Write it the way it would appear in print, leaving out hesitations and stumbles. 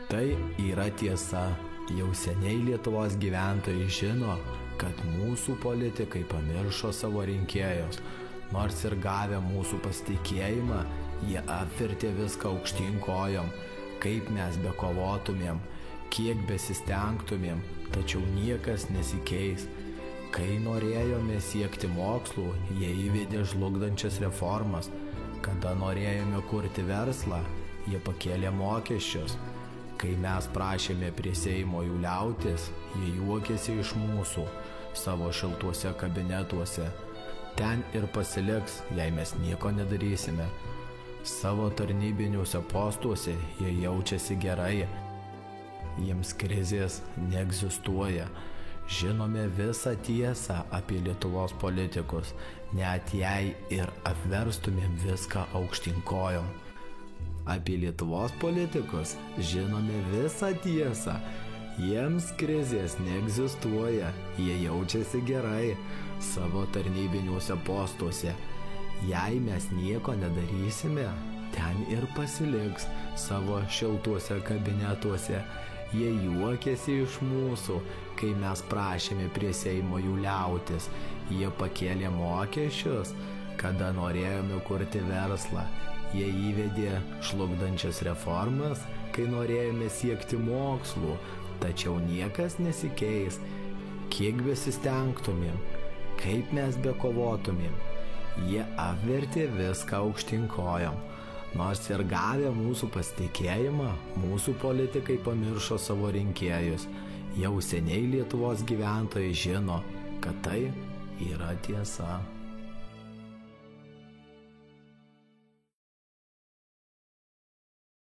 Tai yra tiesa. Jau seniai Lietuvos gyventojai žino, kad mūsų politikai pamiršo savo rinkėjus. Nors ir gavę mūsų pasitikėjimą, jie apvertė viską aukštyn kojom. Kaip mes bekovotumėm, kiek besistengtumėm, tačiau niekas nesikeis. Kai norėjome siekti mokslų, jie įvedė žlugdančias reformas. Kada norėjome kurti verslą, jie pakėlė mokesčius. Kai mes prašėme prie Seimo jų liautis, jie juokėsi iš mūsų savo šiltuose kabinetuose. Ten ir pasiliks, jei mes nieko nedarysime. Savo tarnybiniuose postuose jie jaučiasi gerai. Jiems krizės neegzistuoja. Žinome visą tiesą apie Lietuvos politikus, net jei ir apverstumėm viską aukštyn kojom. Apie Lietuvos politikus žinome visą tiesą. Jiems krizės neegzistuoja, jie jaučiasi gerai savo tarnybiniuose postuose. Jei mes nieko nedarysime, ten ir pasiliks savo šiltuose kabinetuose. Jie juokėsi iš mūsų, kai mes prašėme prie Seimo jų liautis. Jie pakėlė mokesčius, kada norėjome kurti verslą. Jie įvedė žlugdančias reformas, kai norėjome siekti mokslų, tačiau niekas nesikeis. Kiek besistengtumėm, kaip mes bekovotumėm, jie apvertė viską aukštyn kojom. Nors ir gavę mūsų pasitikėjimą, mūsų politikai pamiršo savo rinkėjus. Jau seniai Lietuvos gyventojai žino, kad tai yra tiesa.